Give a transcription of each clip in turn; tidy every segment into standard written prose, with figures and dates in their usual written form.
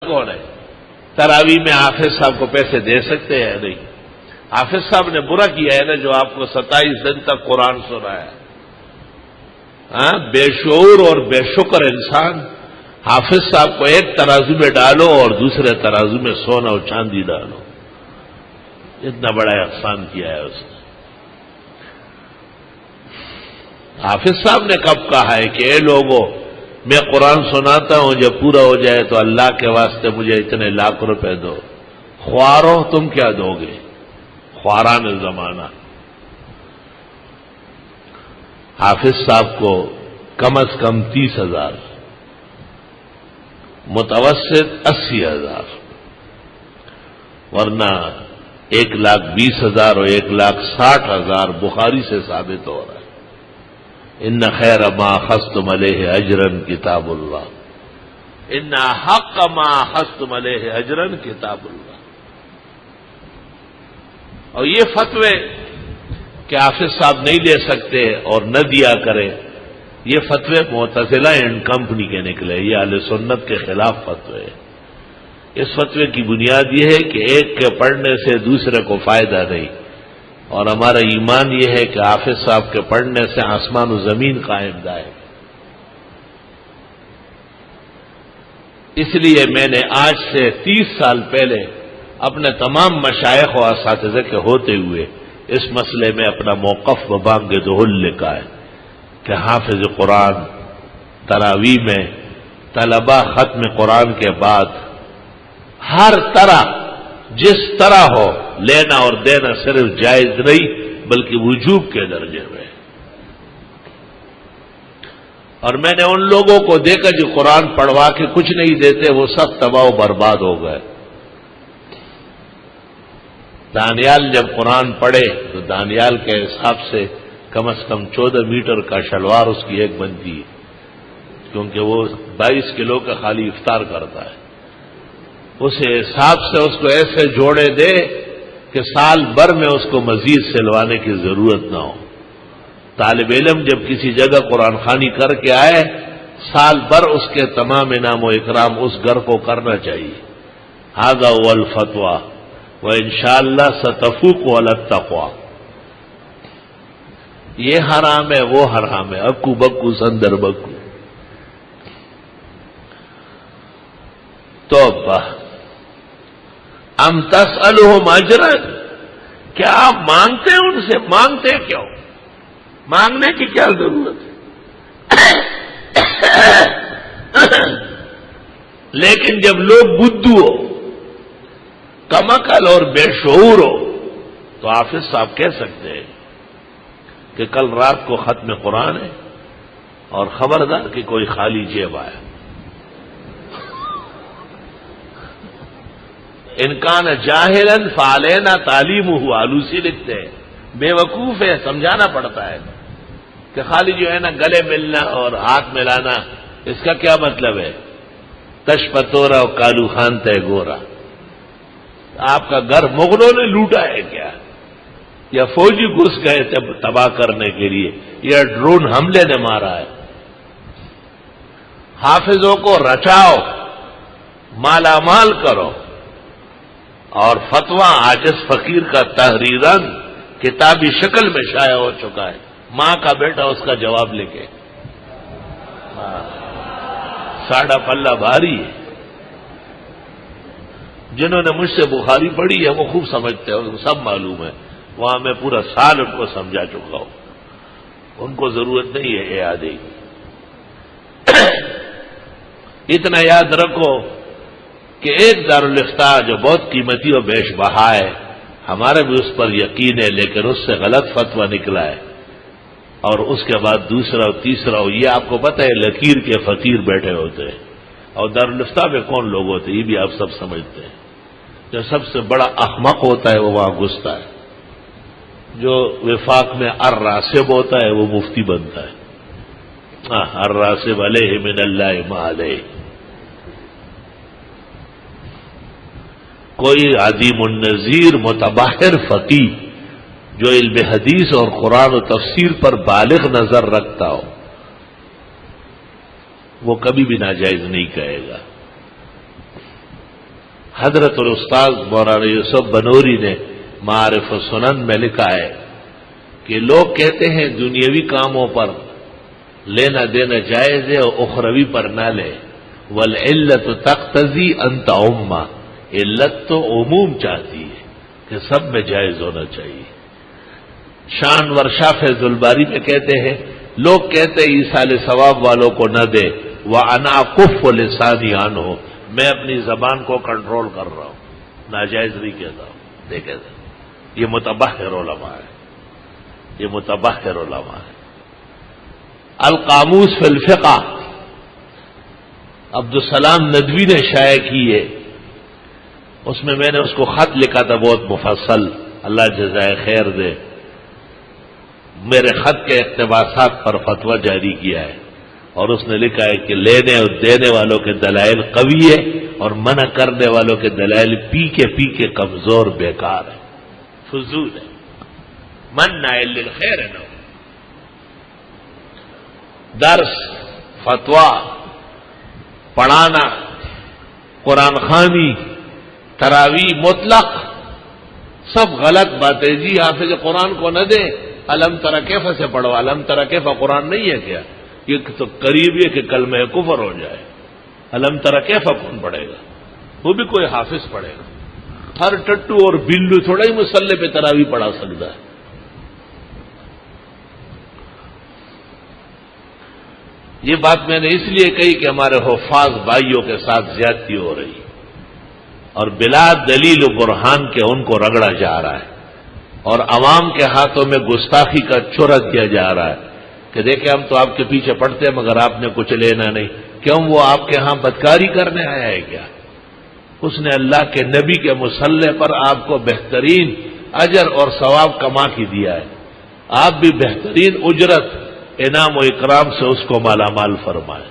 کون ہے؟ تراویح میں حافظ صاحب کو پیسے دے سکتے ہیں؟ نہیں. حافظ صاحب نے برا کیا ہے نا جو آپ کو 27 دن تک قرآن سنایا. ہاں، بے شعور اور بے شکر انسان. حافظ صاحب کو ایک ترازو میں ڈالو اور دوسرے ترازو میں سونا اور چاندی ڈالو. اتنا بڑا احسان کیا ہے اس نے. حافظ صاحب نے کب کہا ہے کہ اے لوگوں، میں قرآن سناتا ہوں، جب پورا ہو جائے تو اللہ کے واسطے مجھے اتنے لاکھ روپے دو. خوارو تم کیا دو گے؟ خواران زمانہ. حافظ صاحب کو کم از کم 30,000، متوسط 80,000، ورنہ 1,20,000 اور 1,60,000 بخاری سے ثابت ہو رہا ہے. ان خیر ما اخذتم علیہ اجرا کتاب اللہ، ان حق ما اخذتم علیہ اجرا کتاب اللہ. اور یہ فتوے کہ حافظ صاحب نہیں دے سکتے اور نہ دیا کرے، یہ فتوے معتزلہ اینڈ کمپنی کے نکلے. یہ اہل سنت کے خلاف فتوے. اس فتوے کی بنیاد یہ ہے کہ ایک کے پڑھنے سے دوسرے کو فائدہ نہیں، اور ہمارا ایمان یہ ہے کہ حافظ صاحب کے پڑھنے سے آسمان و زمین قائم دائم. اس لیے میں نے آج سے 30 سال پہلے اپنے تمام مشائخ و اساتذہ کے ہوتے ہوئے اس مسئلے میں اپنا موقف ببانگ دہل لکھا ہے کہ حافظ قرآن تراویح میں طلبہ ختم قرآن کے بعد ہر طرح جس طرح ہو لینا اور دینا صرف جائز نہیں بلکہ وجوب کے درجے میں. اور میں نے ان لوگوں کو دیکھا جو قرآن پڑھوا کے کچھ نہیں دیتے، وہ سب تباہ و برباد ہو گئے. دانیال جب قرآن پڑھے تو دانیال کے حساب سے کم از کم 14 میٹر کا شلوار اس کی ایک بنتی ہے، کیونکہ وہ 22 کلو کا خالی افطار کرتا ہے. اس حساب سے اس کو ایسے جوڑے دے کہ سال بھر میں اس کو مزید سلوانے کی ضرورت نہ ہو. طالب علم جب کسی جگہ قرآن خوانی کر کے آئے، سال بھر اس کے تمام انعام و اکرام اس گھر کو کرنا چاہیے. ھذا ھو الفتویٰ وانشاءاللہ ستفوق علی التقویٰ. یہ حرام ہے، وہ حرام ہے، اکو بکو سندر بکو. توبہ. ام تسألہم اجرا، کیا آپ مانگتے ہیں ان سے؟ مانگتے کیوں؟ مانگنے کی کیا ضرورت ہے؟ لیکن جب لوگ بدھو ہو، کمعقل اور بے شعور ہو تو حافظ صاحب کہہ سکتے ہیں کہ کل رات کو ختم قرآن ہے اور خبردار کہ کوئی خالی جیب آیا. انکان جاہلا فعلینا تعلیمہ، آلوسی لکھتے ہیں بے وقوف ہے، سمجھانا پڑتا ہے کہ خالی جو ہے نا گلے ملنا اور ہاتھ ملانا، اس کا کیا مطلب ہے؟ تش پتورا اور کالو خان تے گورا. آپ کا گھر مغلوں نے لوٹا ہے کیا؟ یا فوجی گھس گئے تھے تباہ کرنے کے لیے، یا ڈرون حملے نے مارا ہے؟ حافظوں کو رچاؤ، مالا مال کرو. اور فتویٰ عاجز فقیر کا تحریراً کتابی شکل میں شائع ہو چکا ہے. ماں کا بیٹا اس کا جواب لکھے. ساڑھا پلہ بھاری ہے. جنہوں نے مجھ سے بخاری پڑھی ہے وہ خوب سمجھتے ہیں، ان کو سب معلوم ہے. وہاں میں پورا سال ان کو سمجھا چکا ہوں، ان کو ضرورت نہیں ہے اعادے کی. اتنا یاد رکھو کہ ایک دارالافتاء جو بہت قیمتی اور بیش بہا ہے، ہمارے بھی اس پر یقین ہے، لیکن اس سے غلط فتویٰ نکلا ہے، اور اس کے بعد دوسرا اور تیسرا. یہ آپ کو پتہ ہے لکیر کے فقیر بیٹھے ہوتے ہیں، اور دارالافتاء میں کون لوگ ہوتے ہیں یہ بھی آپ سب سمجھتے ہیں. جو سب سے بڑا احمق ہوتا ہے وہ وہاں گھستا ہے. جو وفاق میں الراسب ہوتا ہے وہ مفتی بنتا ہے. الراسب علیہ من اللہ ما علیہ. کوئی عظیم النظیر متباہر فقیہ جو علم حدیث اور قرآن و تفسیر پر بالغ نظر رکھتا ہو، وہ کبھی بھی ناجائز نہیں کہے گا. حضرت الاستاذ مولانا یوسف بنوری نے معارف السنن میں لکھا ہے کہ لوگ کہتے ہیں دنیاوی کاموں پر لینا دینا جائز ہے اور اخروی پر نہ لے، والعلت تقتضی ان تعم، علت تو عموم چاہتی ہے کہ سب میں جائز ہونا چاہیے۔ شان ورشا فیض الباری میں کہتے ہیں لوگ کہتے ہیں ایصال ثواب والوں کو نہ دے، وَأَنَا أَكُفُّ لِسَانِي عَنْهُ، میں اپنی زبان کو کنٹرول کر رہا ہوں، ناجائز نہیں کہتا ہوں۔ دیکھیں یہ متبحر علماء ہے، یہ متبحر علماء ہے۔ القاموس فی الفقہ عبدالسلام ندوی نے شائع کی ہے، اس میں نے اس کو خط لکھا تھا بہت مفصل، اللہ جزائے خیر دے، میرے خط کے اقتباسات پر فتویٰ جاری کیا ہے، اور اس نے لکھا ہے کہ لینے اور دینے والوں کے دلائل قوی ہے اور منع کرنے والوں کے دلائل پی کے کمزور بیکار ہے، فضول ہے، من نائل للخیر ہے نا۔ درس، فتویٰ، پڑھانا، قرآن خوانی، تراویح مطلق سب غلط باتیں۔ جی حافظ قرآن کو نہ دے، علم تری کیف سے پڑھو، علم تری کیف قرآن نہیں ہے کیا؟ یہ تو قریب ہے کہ کلمہ کفر ہو جائے۔ علم تری کیف کون پڑھے گا؟ وہ بھی کوئی حافظ پڑھے گا؟ ہر ٹٹو اور بلو تھوڑا ہی مصلی پہ تراویح پڑھا سکتا ہے۔ یہ بات میں نے اس لیے کہی کہ ہمارے حفاظ بھائیوں کے ساتھ زیادتی ہو رہی اور بلا دلیل و برہان کے ان کو رگڑا جا رہا ہے، اور عوام کے ہاتھوں میں گستاخی کا چھرا دیا جا رہا ہے کہ دیکھیں ہم تو آپ کے پیچھے پڑتے ہیں مگر آپ نے کچھ لینا نہیں۔ کیوں؟ وہ آپ کے ہاں بدکاری کرنے آیا ہے کیا؟ اس نے اللہ کے نبی کے مصلی پر آپ کو بہترین اجر اور ثواب کما کے دیا ہے، آپ بھی بہترین اجرت، انعام و اکرام سے اس کو مالا مال فرمائے۔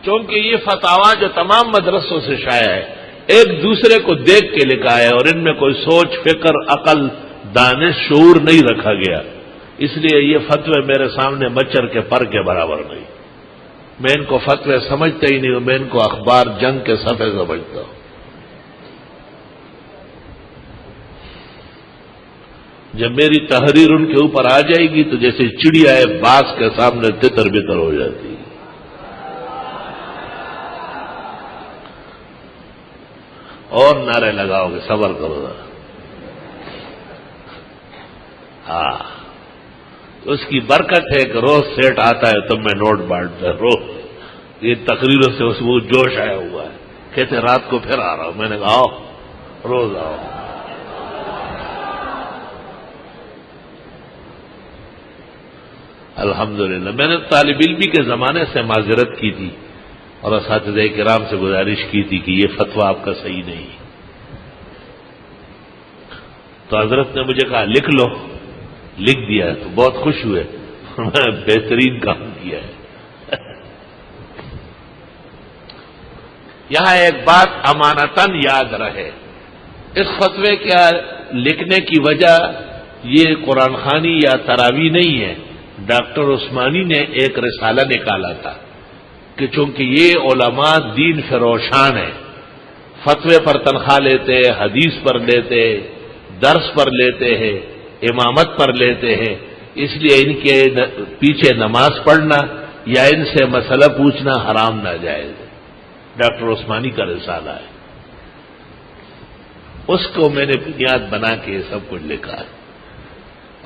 چونکہ یہ فتاوا جو تمام مدرسوں سے شائع ہے ایک دوسرے کو دیکھ کے لکھا ہے، اور ان میں کوئی سوچ، فکر، عقل، دانش، شعور نہیں رکھا گیا، اس لیے یہ فتوے میرے سامنے مچھر کے پر کے برابر نہیں۔ میں ان کو فتوے سمجھتا ہی نہیں ہوں، میں ان کو اخبار جنگ کے صفحے سمجھتا ہوں۔ جب میری تحریر ان کے اوپر آ جائے گی تو جیسے چڑیا ہے باز کے سامنے تتر بتر ہو جاتی ہے۔ اور نعرے لگاؤ گے، صبر کرو ذرا۔ ہاں، اس کی برکت ہے کہ روز سیٹ آتا ہے تم میں نوٹ بانٹتا ہے، روز یہ تقریروں سے اس وہ جوش آیا ہوا ہے، کہتے رات کو پھر آ رہا ہوں، میں نے کہا آؤ، روز آؤ۔ الحمدللہ میں نے طالب علمی کے زمانے سے معذرت کی تھی اور اساتذہ کرام سے گزارش کی تھی کہ یہ فتویٰ آپ کا صحیح نہیں، تو حضرت نے مجھے کہا لکھ لو، لکھ دیا تو بہت خوش ہوئے، بہترین کام کیا ہے۔ یہاں ایک بات امانتاً یاد رہے، اس فتوے کے لکھنے کی وجہ یہ قرآن خوانی یا تراویح نہیں ہے، ڈاکٹر عثمانی نے ایک رسالہ نکالا تھا کہ چونکہ یہ علماء دین فروشان ہیں، فتوے پر تنخواہ لیتے، حدیث پر لیتے، درس پر لیتے ہیں، امامت پر لیتے ہیں، اس لیے ان کے پیچھے نماز پڑھنا یا ان سے مسئلہ پوچھنا حرام ناجائز ہے۔ ڈاکٹر عثمانی کا رسالہ ہے، اس کو میں نے بنیاد بنا کے یہ سب کچھ لکھا ہے،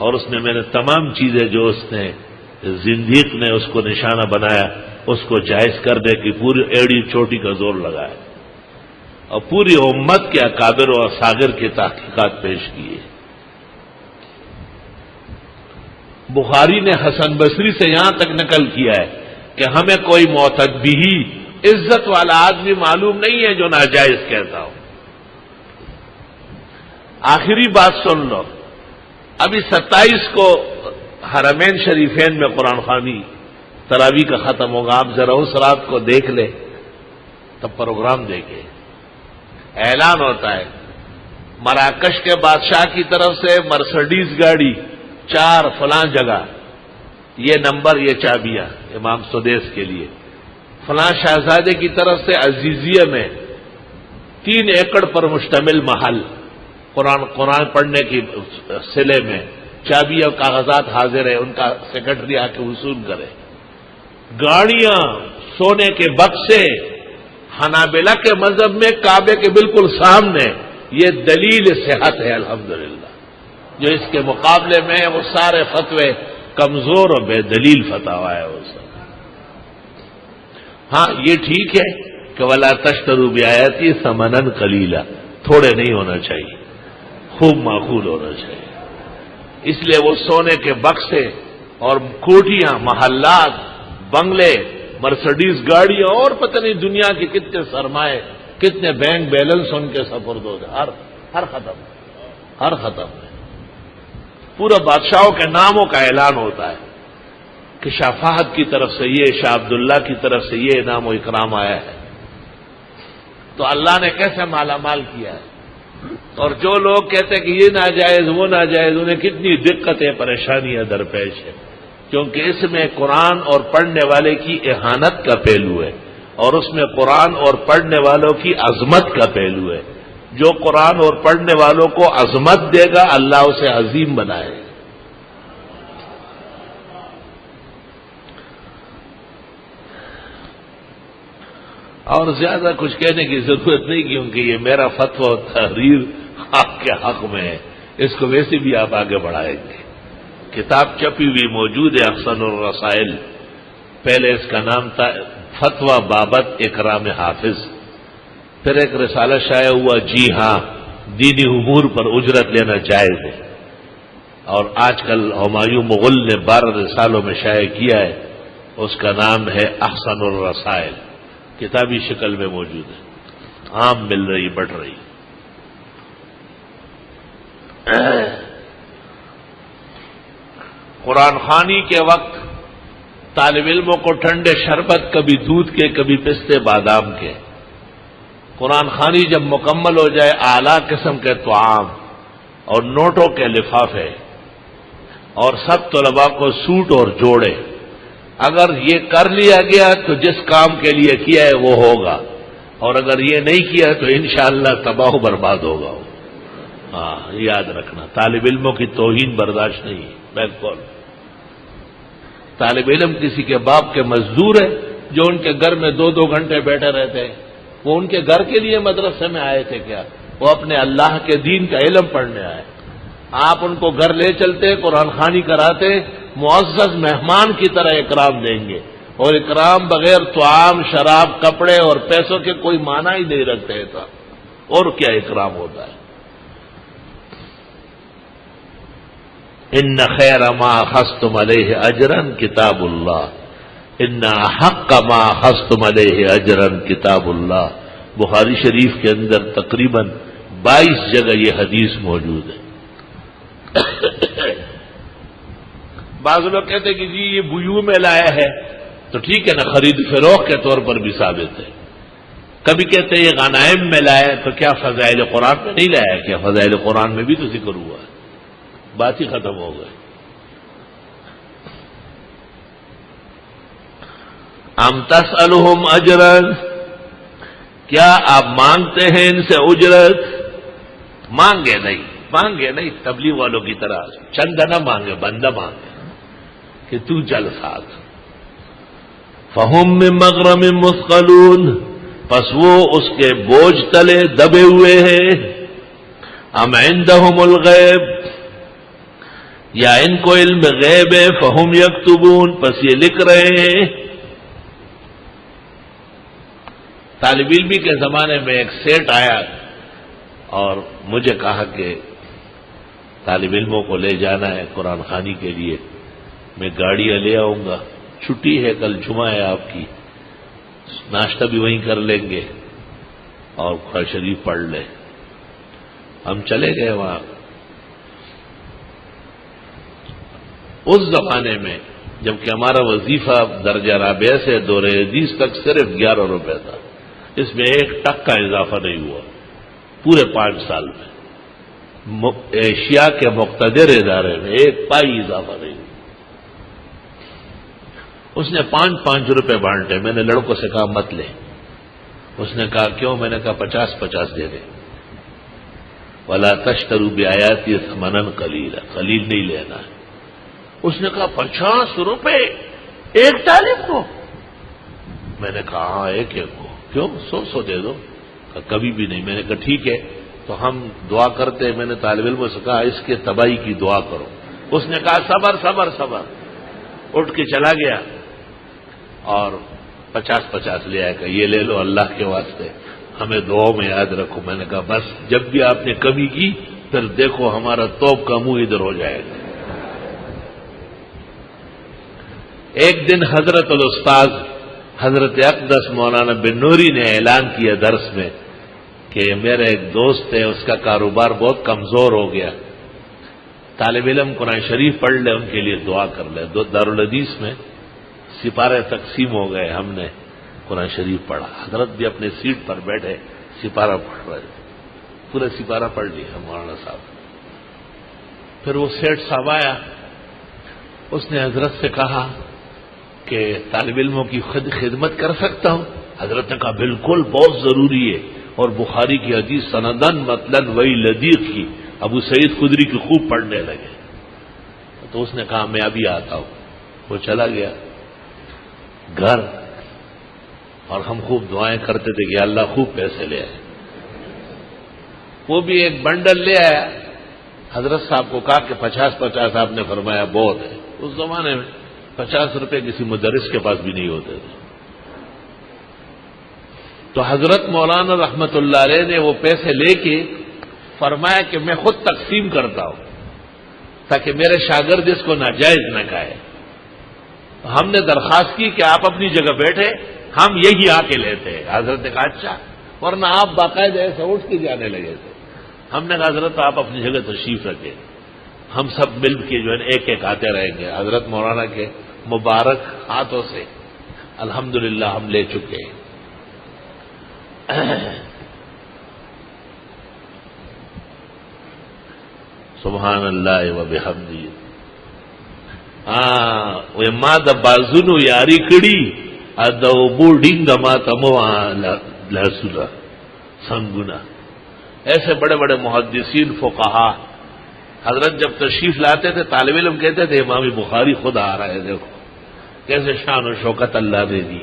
اور اس میں نے تمام چیزیں جو اس نے زندیق نے اس کو نشانہ بنایا اس کو جائز کرنے کی پوری ایڑی چوٹی کا زور لگایا، اور پوری امت کے اکابر و اصاغر کی تحقیقات پیش کیے۔ بخاری نے حسن بصری سے یہاں تک نقل کیا ہے کہ ہمیں کوئی معتد بھی عزت والا آدمی معلوم نہیں ہے جو ناجائز کہتا ہو۔ آخری بات سن لو، ابھی 27 کو حرمین شریفین میں قرآن خوانی تراویح کا ختم ہوگا، آپ ذرا اس رات کو دیکھ لیں، تب پروگرام دیکھیں، اعلان ہوتا ہے مراکش کے بادشاہ کی طرف سے مرسڈیز گاڑی 4 فلاں جگہ، یہ نمبر، یہ چابیاں امام سدیس کے لیے، فلاں شہزادے کی طرف سے عزیزیہ میں 3 ایکڑ پر مشتمل محل، قرآن پڑھنے کی سلے میں چابی اور کاغذات حاضر ہے، ان کا سیکرٹری آ کے وصول کرے۔ گاڑیاں، سونے کے بکسے، حنابلہ کے مذہب میں کعبے کے بالکل سامنے، یہ دلیل صحت ہے الحمدللہ۔ جو اس کے مقابلے میں وہ سارے فتوے کمزور اور بے دلیل فتاوا ہے وہ سب۔ ہاں یہ ٹھیک ہے کہ وَلَا تَشْتَرُوا بِآيَاتِي ثَمَنًا قَلِيلًا، تھوڑے نہیں ہونا چاہیے، خوب معقول ہونا چاہیے۔ اس لیے وہ سونے کے بکسے اور کوٹیاں، محلات، بنگلے، مرسڈیز گاڑیاں اور پتہ نہیں دنیا کے کتنے سرمائے، کتنے بینک بیلنس ان کے سپرد ہو گئے، ہر ختم ہے۔ پورا بادشاہوں کے ناموں کا اعلان ہوتا ہے کہ شاہ فہد کی طرف سے یہ، شاہ عبداللہ کی طرف سے یہ انعام و اکرام آیا ہے۔ تو اللہ نے کیسے مالا مال کیا ہے۔ اور جو لوگ کہتے ہیں کہ یہ ناجائز وہ ناجائز، انہیں کتنی دقتیں پریشانیاں درپیش ہیں، کیونکہ اس میں قرآن اور پڑھنے والے کی اہانت کا پہلو ہے، اور اس میں قرآن اور پڑھنے والوں کی عظمت کا پہلو ہے۔ جو قرآن اور پڑھنے والوں کو عظمت دے گا، اللہ اسے عظیم بنائے۔ اور زیادہ کچھ کہنے کی ضرورت نہیں، کیونکہ یہ میرا فتویٰ و تحریر آپ کے حق میں ہے، اس کو ویسے بھی آپ آگے بڑھائیں گے۔ کتاب چھپی ہوئی موجود ہے، احسن الرسائل، پہلے اس کا نام تھا فتویٰ بابت اکرام حافظ، پھر ایک رسالہ شائع ہوا جی ہاں دینی امور پر اجرت لینا جائز ہے، اور آج کل ہمایوں مغل نے 12 رسالوں میں شائع کیا ہے، اس کا نام ہے احسن الرسائل، کتابی شکل میں موجود ہے، عام مل رہی، بڑھ رہی۔ قرآن خوانی کے وقت طالب علموں کو ٹھنڈے شربت، کبھی دودھ کے، کبھی پستے بادام کے، قرآن خوانی جب مکمل ہو جائے اعلیٰ قسم کے طعام اور نوٹوں کے لفافے، اور سب طلباء کو سوٹ اور جوڑے۔ اگر یہ کر لیا گیا تو جس کام کے لیے کیا ہے وہ ہوگا، اور اگر یہ نہیں کیا تو انشاءاللہ تباہ و برباد ہوگا۔ ہاں یاد رکھنا، طالب علموں کی توہین برداشت نہیں ہے، بالکل۔ طالب علم کسی کے باپ کے مزدور ہے، جو ان کے گھر میں 2 گھنٹے بیٹھے رہتے ہیں، وہ ان کے گھر کے لیے مدرسے میں آئے تھے کیا؟ وہ اپنے اللہ کے دین کا علم پڑھنے آئے۔ آپ ان کو گھر لے چلتے، قرآن خوانی کراتے، معزز مہمان کی طرح اکرام دیں گے، اور اکرام بغیر طعام، شراب، کپڑے اور پیسوں کے کوئی معنی ہی نہیں رکھتے تھا، اور کیا اکرام ہوتا ہے۔ ان خیر ما اخذتم علیہ اجرا کتاب اللہ، ان حق ما اخذتم علیہ اجرا کتاب اللہ، بخاری شریف کے اندر تقریباً 22 جگہ یہ حدیث موجود ہے۔ بعض لوگ کہتے ہیں کہ جی یہ بیوع میں لایا ہے، تو ٹھیک ہے نا، خرید فروخت کے طور پر بھی ثابت ہے۔ کبھی کہتے ہیں یہ غنائم میں لایا ہے، تو کیا فضائل قرآن میں نہیں لایا؟ کیا فضائل قرآن میں بھی تو ذکر ہوا ہے، بات ہی ختم ہو گئی۔ ام تسألہم اجرا، کیا آپ مانگتے ہیں ان سے اجرت؟ مانگے نہیں، تبلیغ والوں کی طرح چندہ نہ مانگے، بندہ مانگے کہ تو چل ساتھ۔ فہم من مغرم مثقلون، پس وہ اس کے بوجھ تلے دبے ہوئے ہیں۔ ام عندہم الغیب، یا ان کو علم غیب ہے، فہم یکتبون، پس یہ لکھ رہے ہیں۔ طالب علمی کے زمانے میں ایک سیٹ آیا اور مجھے کہا کہ طالب علموں کو لے جانا ہے قرآن خوانی کے لیے، میں گاڑیاں لے آؤں گا، چھٹی ہے، کل جمعہ ہے آپ کی، ناشتہ بھی وہیں کر لیں گے اور قرآن شریف پڑھ لیں۔ ہم چلے گئے وہاں۔ اس زمانے میں جبکہ ہمارا وظیفہ درجہ رابعہ سے دورہ حدیث تک صرف 11 روپے تھا، اس میں 1 ٹک کا اضافہ نہیں ہوا پورے 5 سال میں۔ ایشیا کے مقتدر ادارے میں 1 پائی اضافہ نہیں ہوا۔ اس نے 5-5 روپے بانٹے. میں نے لڑکوں سے کہا مت لے. اس نے کہا کیوں؟ میں نے کہا 50-50 دے دے. وَلَا تَشْتَرُوا بِآيَاتِي ثَمَنًا قَلِيلًا، قلیل نہیں لینا ہے. اس نے کہا 50 روپے ایک طالب کو؟ میں نے کہا ہاں ایک کو. کیوں؟ 100 دے دو. کبھی بھی نہیں. میں نے کہا ٹھیک ہے تو ہم دعا کرتے. میں نے طالب علم سے کہا اس کے تباہی کی دعا کرو. اس نے کہا صبر صبر صبر. اٹھ کے چلا گیا اور 50-50 لے آئے. کہ یہ لے لو اللہ کے واسطے، ہمیں دعاؤں میں یاد رکھو. میں نے کہا بس جب بھی آپ نے کمی کی پھر دیکھو ہمارا توپ کا منہ ادھر ہو جائے گا. ایک دن حضرت الاستاذ حضرت اقدس مولانا بن نوری نے اعلان کیا درس میں کہ میرا ایک دوست ہے، اس کا کاروبار بہت کمزور ہو گیا، طالب علم قرآن شریف پڑھ لے، ان کے لیے دعا کر لے. دارالحدیث میں سپارے تقسیم ہو گئے، ہم نے قرآن شریف پڑھا. حضرت بھی اپنے سیٹ پر بیٹھے سپارہ پڑھ رہے، پورا سپارہ پڑھ لیا مولانا صاحب. پھر وہ سیٹھ صاحب آیا، اس نے حضرت سے کہا کہ طالب علموں کی خدمت کر سکتا ہوں؟ حضرت نے کہا بالکل، بہت ضروری ہے. اور بخاری کی حدیث سندن مطلن وہی لدیق کی ابو سعید خدری کی خوب پڑھنے لگے. تو اس نے کہا میں ابھی آتا ہوں. وہ چلا گیا گھر اور ہم خوب دعائیں کرتے تھے کہ اللہ خوب پیسے لے آئے. وہ بھی ایک بنڈل لے آیا. حضرت صاحب کو کہا کہ 50-50 آپ نے فرمایا بہت ہے. اس زمانے میں 50 روپے کسی مدرس کے پاس بھی نہیں ہوتے تھے. تو حضرت مولانا رحمت اللہ علیہ نے وہ پیسے لے کے فرمایا کہ میں خود تقسیم کرتا ہوں تاکہ میرے شاگرد اس کو ناجائز نہ کہے. ہم نے درخواست کی کہ آپ اپنی جگہ بیٹھے، ہم یہی آ کے لیتے ہیں. حضرت نے کہا اچھا، ورنہ آپ باقاعدہ ایسے اٹھ کے جانے لگے تھے. ہم نے کہا حضرت آپ اپنی جگہ تشریف رکھیں، ہم سب مل کے جو ہے ایک ایک آتے رہیں گے. حضرت مولانا کے مبارک ہاتھوں سے الحمدللہ ہم لے چکے ہیں. سبحان اللہ و بحمدہ. ما د بازونو یاری کړي ا د بورډینګ ما تمو لاسولا سنگنا. ایسے بڑے بڑے محدثین فقہا حضرت جب تشریف لاتے تھے طالب علم کہتے تھے امام بخاری خود آ رہا ہے، دیکھو کیسے شان و شوکت اللہ نے دی.